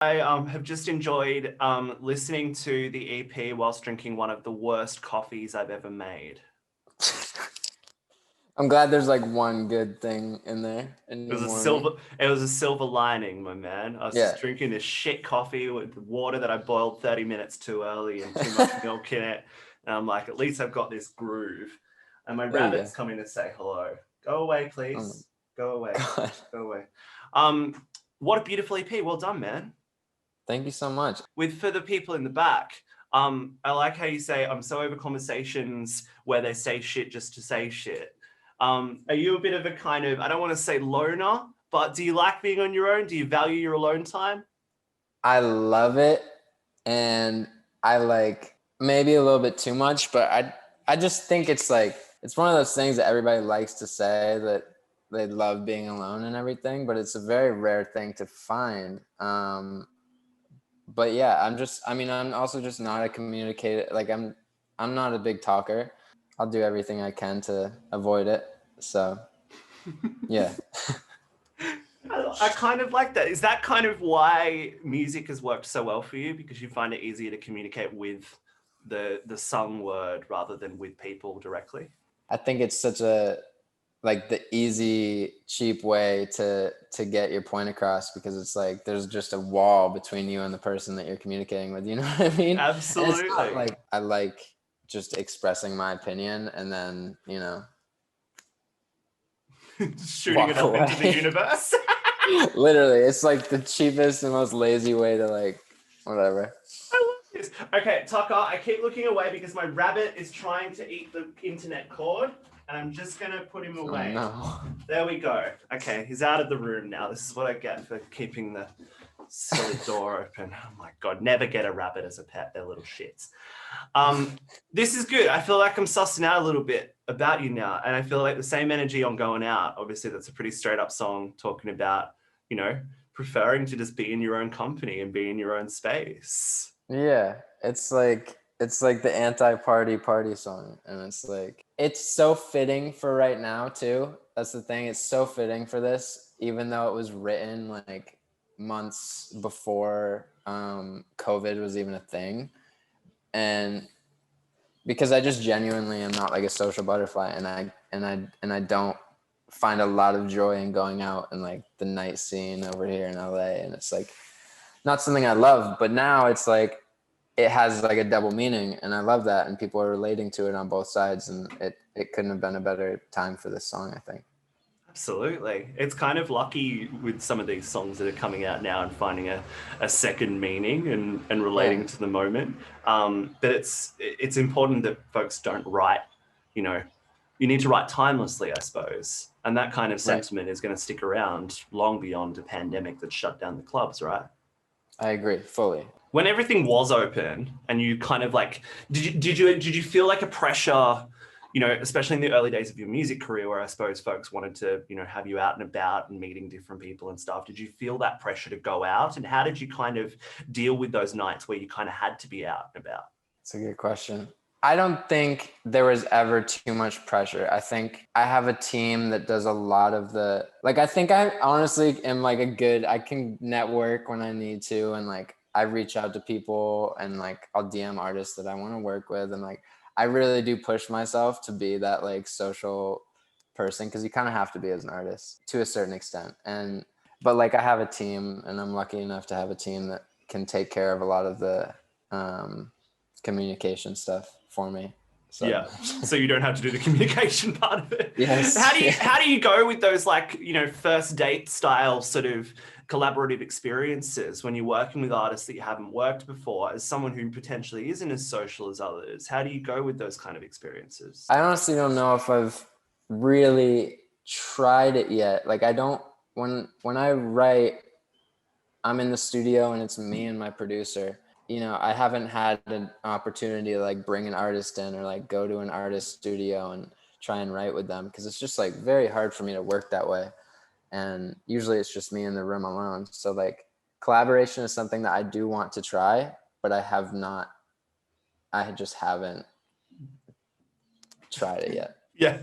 I have just enjoyed listening to the EP whilst drinking one of the worst coffees I've ever made. I'm glad there's like one good thing in there in It your was a morning. silver lining, my man. I was Yeah. just drinking this shit coffee with water that I boiled 30 minutes too early and too much milk in it. And I'm like, at least I've got this groove. And my There you go. rabbit's coming to say hello. Go away, Oh my please. Go away. God. Go away. Um, what a beautiful EP. Well done, man. Thank you so much. For the people in the back, I like how you say I'm so over conversations where they say shit just to say shit. Are you a bit of a kind of, I don't want to say loner, but do you like being on your own? Do you value your alone time? I love it, and I like maybe a little bit too much, but I just think it's like it's one of those things that everybody likes to say that they love being alone and everything, but it's a very rare thing to find. But yeah, I'm also just not a communicator. Like I'm not a big talker. I'll do everything I can to avoid it. So yeah. I kind of like that. Is that kind of why music has worked so well for you? Because you find it easier to communicate with the sung word rather than with people directly? I think it's such a like the easy, cheap way to get your point across, because it's like there's just a wall between you and the person that you're communicating with. You know what I mean? And it's not Absolutely. like I like just expressing my opinion and then, Shooting it walk up into the away. universe. Literally, it's like the cheapest and most lazy way to like whatever. I love this. Okay, Tucker, I keep looking away because my rabbit is trying to eat the internet cord, and I'm just going to put him Oh away. no. There we go. Okay, he's out of the room now. This is what I get for keeping the silly door open. Oh my God, never get a rabbit as a pet. They're little shits. This is good. I feel like I'm sussing out a little bit about you now, and I feel like the same energy on Going Out. Obviously, that's a pretty straight up song talking about, preferring to just be in your own company and be in your own space. Yeah, it's like the anti-party song, and it's like it's so fitting for right now too. That's the thing. It's so fitting for this, even though it was written like months before COVID was even a thing, and because I just genuinely am not like a social butterfly, and I don't find a lot of joy in going out and like the night scene over here in LA, and it's like not something I love. But now it's like it has like a double meaning, and I love that, and people are relating to it on both sides, and it couldn't have been a better time for this song, I think. Absolutely. It's kind of lucky with some of these songs that are coming out now and finding a second meaning and relating Yeah. to the moment. But it's important that folks don't write, you know, you need to write timelessly, I suppose. And that kind of Right. sentiment is going to stick around long beyond a pandemic that shut down the clubs, right? I agree fully. When everything was open and you kind of like, did you feel like a pressure, especially in the early days of your music career, where I suppose folks wanted to, have you out and about and meeting different people and stuff? Did you feel that pressure to go out, and how did you kind of deal with those nights where you kind of had to be out and about? It's a good question. I don't think there was ever too much pressure. I think I have a team that does a lot of I think I honestly am like I can network when I need to. And like, I reach out to people and like, I'll DM artists that I want to work with. And like, I really do push myself to be that like social person, because you kind of have to be as an artist to a certain extent. But like, I have a team, and I'm lucky enough to have a team that can take care of a lot of the, communication stuff for me. So Yeah, so you don't have to do the communication part of it. yes. How do you go with those, like, first date style sort of collaborative experiences when you're working with artists that you haven't worked before, as someone who potentially isn't as social as others? How do you go with those kind of experiences? I honestly don't know if I've really tried it yet. Like, I don't, when I write, I'm in the studio and it's me and my producer. I haven't had an opportunity to like bring an artist in or like go to an artist studio and try and write with them, because it's just like very hard for me to work that way. And usually it's just me in the room alone. So like, collaboration is something that I do want to try, but I just haven't tried it yet. Yeah.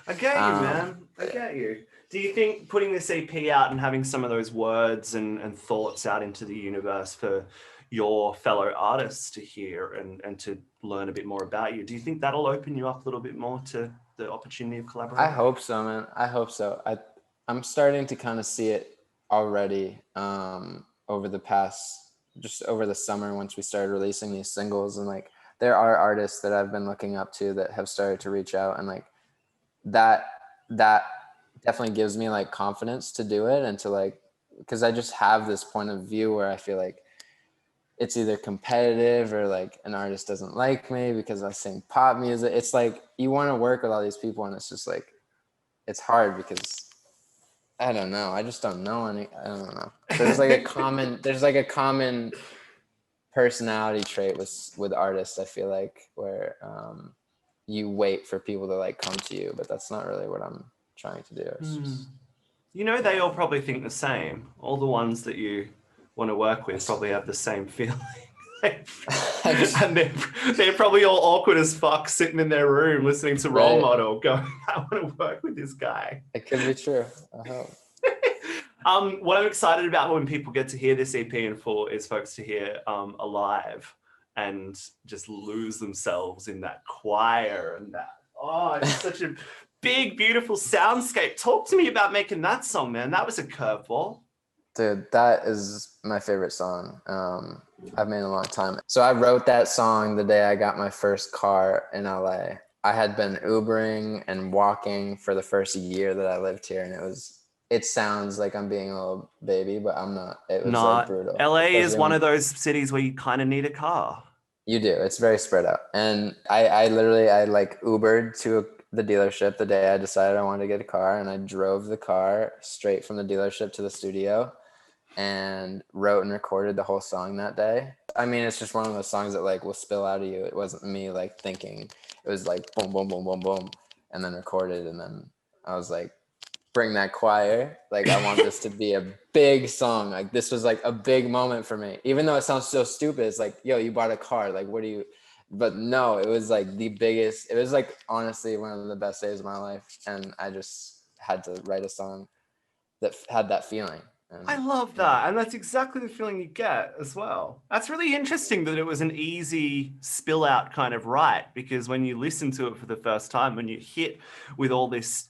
I get you, Um, man. I get you. Do you think putting this EP out and having some of those words and thoughts out into the universe for your fellow artists to hear and to learn a bit more about you, do you think that'll open you up a little bit more to the opportunity of collaborating? I hope so, man. I hope so. I'm starting to kind of see it already over the summer once we started releasing these singles, and like there are artists that I've been looking up to that have started to reach out, and like that definitely gives me like confidence to do it and to like, because I just have this point of view where I feel like it's either competitive or like an artist doesn't like me because I sing pop music. It's like you want to work with all these people and it's just like it's hard because I don't know. I just don't know any. I don't know. There's like a common personality trait with artists. I feel like where you wait for people to like come to you, but that's not really what I'm trying to do. It's just, You know, they all probably think the same. All the ones that you want to work with probably have the same feeling. And they're probably all awkward as fuck sitting in their room listening to Role Model going, I want to work with this guy. It could be true. I hope. What I'm excited about when people get to hear this EP in full is folks to hear Alive and just lose themselves in that choir and that. Oh, it's such a big, beautiful soundscape. Talk to me about making that song, man. That was a curveball. Dude, that is my favorite song I've made in a long time. So I wrote that song the day I got my first car in LA. I had been Ubering and walking for the first year that I lived here, and it sounds like I'm being a little baby, but I'm not. It was like brutal. LA is one of those cities where you kind of need a car. You do. It's very spread out. And I literally like Ubered to the dealership the day I decided I wanted to get a car, and I drove the car straight from the dealership to the studio and wrote and recorded the whole song that day. I mean, it's just one of those songs that like will spill out of you. It wasn't me like thinking. It was like boom, boom, boom, boom, boom, and then recorded. And then I was like, bring that choir. Like, I want this to be a big song. Like, this was like a big moment for me. Even though it sounds so stupid, it's like, yo, you bought a car. Like, what do you... But no, it was like the biggest... It was like, honestly, one of the best days of my life. And I just had to write a song that had that feeling. And, I love that. And that's exactly the feeling you get as well. That's really interesting that it was an easy spill out kind of write, because when you listen to it for the first time, when you hit with all this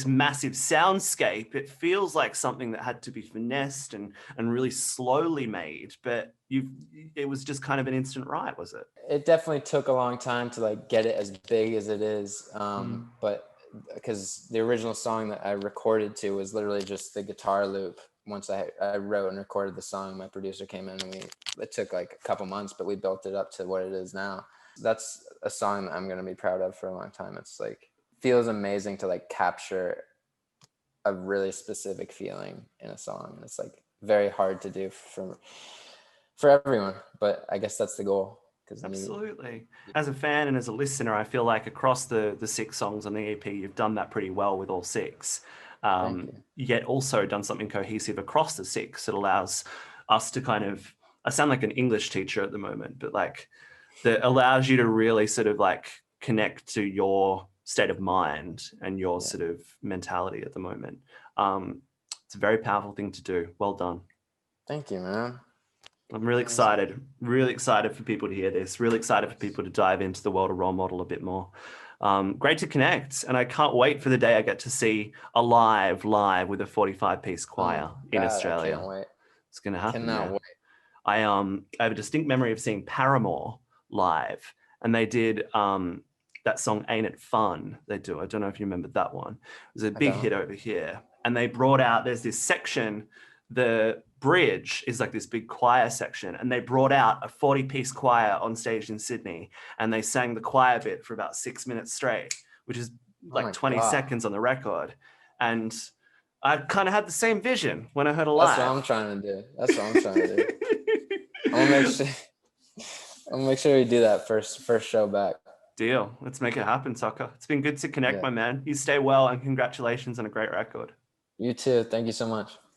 massive soundscape, it feels like something that had to be finessed and really slowly made. But it was just kind of an instant write, was it? It definitely took a long time to like get it as big as it is. But because the original song that I recorded to was literally just the guitar loop. Once I wrote and recorded the song, my producer came in and it took like a couple months, but we built it up to what it is now. That's a song that I'm going to be proud of for a long time. It's like, feels amazing to like capture a really specific feeling in a song. And it's like very hard to do for everyone, but I guess that's the goal. Absolutely. As a fan and as a listener, I feel like across the 6 songs on the EP, you've done that pretty well with all 6. Yet also done something cohesive across the 6 that allows us to kind of, I sound like an English teacher at the moment, but like that allows you to really sort of like connect to your state of mind and your sort of mentality at the moment. It's a very powerful thing to do. Well done. Thank you, man. I'm really excited for people to hear this, really excited for people to dive into the world of Role Model a bit more. Great to connect, and I can't wait for the day I get to see Alive live with a 45-piece choir in Australia. I can't wait. It's going to happen. Cannot wait. I have a distinct memory of seeing Paramore live, and they did that song "Ain't It Fun." They do. I don't know if you remember that one. It was a big hit over here, and they brought out. There's this section. The bridge is like this big choir section, and they brought out a 40-piece choir on stage in Sydney, and they sang the choir bit for about 6 minutes straight, which is like 20 seconds on the record. And I kind of had the same vision when I heard Alive. That's what I'm trying to do. I'm gonna make sure we do that first show back. Deal. Let's make it happen, Tucker. It's been good to connect, my man. You stay well, and congratulations on a great record. You too. Thank you so much.